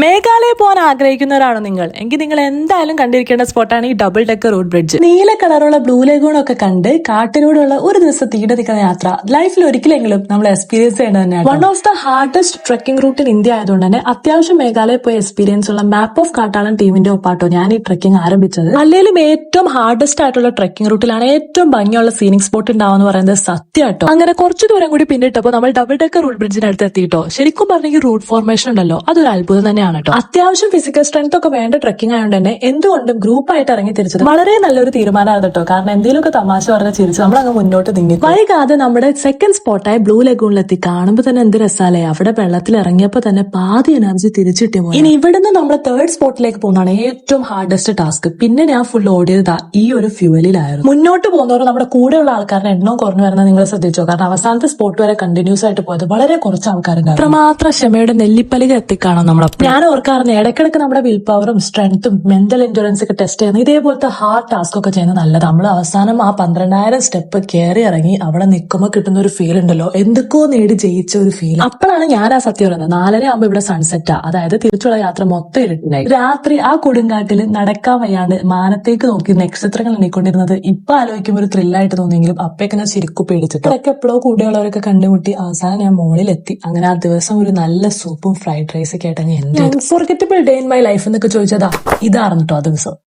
മേഘാലയ പോകാൻ ആഗ്രഹിക്കുന്നവരാണോ നിങ്ങൾ എങ്കിൽ നിങ്ങൾ എന്തായാലും കണ്ടിരിക്കേണ്ട സ്പോട്ടാണ് ഈ ഡബിൾ ഡെക്കർ റോഡ് ബ്രിഡ്ജ്. നീല കളറുള്ള ബ്ലൂ ലഗൂൺ ഒക്കെ കണ്ട് കാട്ടിലൂടെയുള്ള ഒരു ദിവസം തീടെ നിൽക്കുന്ന യാത്ര ലൈഫിൽ ഒരിക്കലെങ്കിലും നമ്മൾ എക്സ്പീരിയൻസ് ചെയ്യേണ്ടത് തന്നെയാണ്. One of the hardest trekking route in India ആയതുകൊണ്ട് തന്നെ അത്യാവശ്യം മേഘാലയ പോയി എക്സ്പീരിയൻസ് ഉള്ള മാപ്പ് ഓഫ് കാട്ടാളൻ ടീമിന്റെ ഒപ്പാട്ടോ ഞാൻ ഈ ട്രെക്കിംഗ് ആരംഭിച്ചത്. അല്ലെങ്കിലും ഏറ്റവും ഹാർഡസ്റ്റ് ആയിട്ടുള്ള ട്രെക്കിംഗ് റൂട്ടിലാണ് ഏറ്റവും ഭംഗിയുള്ള സീനിക് സ്പോട്ട് ഉണ്ടാവുമെന്ന് പറയുന്നത് സത്യമാട്ടോ. അങ്ങനെ കുറച്ചു ദൂരം കൂടി പിന്നിട്ടപ്പോൾ നമ്മൾ ഡബിൾ ഡെക്കർ റോഡ് ബ്രിഡ്ജിനടുത്ത് എത്തിയിട്ടോ. ശരിക്കും പറഞ്ഞെങ്കിൽ റൂട്ട് ഫോർമേഷൻ ഉണ്ടല്ലോ അതൊരു അത്ഭുതം തന്നെയാണ് കേട്ടോ. അത്യാവശ്യം ഫിസിക്കൽ സ്ട്രെങ്ത് ഒക്കെ വേണ്ട ട്രെക്കിംഗ് ആയതുകൊണ്ട് തന്നെ എന്തുകൊണ്ടും ഗ്രൂപ്പായിട്ട് ഇറങ്ങി തിരിച്ചത് വളരെ നല്ലൊരു തീരുമാനമാണ് കേട്ടോ. കാരണം എന്തെങ്കിലുമൊക്കെ തമാശ പറഞ്ഞ ചിരിച്ച് നമ്മൾ അങ്ങ് മുന്നോട്ട് നീങ്ങി. വൈകാതെ നമ്മുടെ സെക്കൻഡ് സ്പോട്ടായ ബ്ലൂ ലഗൂണിലെത്തി. കാണുമ്പോൾ തന്നെ എന്ത് രസാലേ. അവിടെ വെള്ളത്തിൽ ഇറങ്ങിയപ്പോ തന്നെ പാതി എനർജി തിരിച്ചിട്ടി പോയി. ഇനി ഇവിടുന്ന് നമ്മുടെ തേർഡ് സ്പോട്ടിലേക്ക് പോകുന്നതാണ് ഏറ്റവും ഹാർഡസ്റ്റ് ടാസ്ക്. പിന്നെ ഞാൻ ഫുൾ ഓടിയത് ഈ ഒരു ഫ്യൂവലിലായിരുന്നു. മുന്നോട്ട് പോകുന്നവർ നമ്മുടെ കൂടെയുള്ള ആൾക്കാരുടെ എണ്ണവും കുറഞ്ഞു വരുന്നത് നിങ്ങൾ ശ്രദ്ധിച്ചോ. കാരണം അവസാനത്തെ സ്പോട്ട് വരെ കണ്ടിന്യൂസ് ആയിട്ട് പോയത് വളരെ കുറച്ച് ആൾക്കാരുണ്ട്. അത്രമാത്രം ക്ഷമയുടെ നെല്ലിപ്പലിക എത്തിക്കാണോ നമ്മുടെ. ഞാൻ ഓർക്കാറുണ്ട് ഇടയ്ക്കിടയ്ക്ക് നമ്മുടെ വിൽ പവറും സ്ട്രെങ്ത്തും മെന്റൽ എൻഡുറൻസ് ഒക്കെ ടെസ്റ്റ് ചെയ്യുന്നത് ഇതേപോലത്തെ ഹാർഡ് ടാസ്ക് ഒക്കെ ചെയ്യുന്നത് നല്ലത്. നമ്മൾ അവസാനം ആ 12,000 സ്റ്റെപ്പ് കയറി ഇറങ്ങി അവിടെ നിൽക്കുമ്പോൾ കിട്ടുന്ന ഒരു ഫീൽ ഉണ്ടല്ലോ, എന്തൊക്കെയോ നേടി ജയിച്ച ഒരു ഫീൽ. അപ്പോഴാണ് ഞാൻ ആ സത്യം പറയുന്നത്. 4:30 ആകുമ്പോൾ ഇവിടെ സൺസെറ്റാ. അതായത് തിരിച്ചുള്ള യാത്ര മൊത്തം ഇരുട്ടുണ്ടായി. രാത്രി ആ കൊടുങ്കാട്ടിൽ നടക്കാൻ വയ്യാണ്ട് മാനത്തേക്ക് നോക്കി നക്ഷത്രങ്ങൾ എണ്ണിക്കൊണ്ടിരുന്നത് ഇപ്പൊ ആലോചിക്കുമ്പോൾ ഒരു ത്രില്ലായിട്ട് തോന്നിയെങ്കിലും അപ്പൊക്കെ ഞാൻ ശരിക്കും പേടിച്ചിട്ട്. അതൊക്കെ എപ്പോഴോ കൂടെയുള്ളവരൊക്കെ കണ്ടുമുട്ടി അവസാനം ഞാൻ മുകളിലെത്തി. അങ്ങനെ ആ ദിവസം ഒരു നല്ല സൂപ്പും ഫ്രൈഡ് റൈസ് ഒക്കെ ആയിട്ട് unforgettable day in my life എന്നൊക്കെ ചോദിച്ചതാ ഇതായിരുന്നു കേട്ടോ ആ ദിവസം.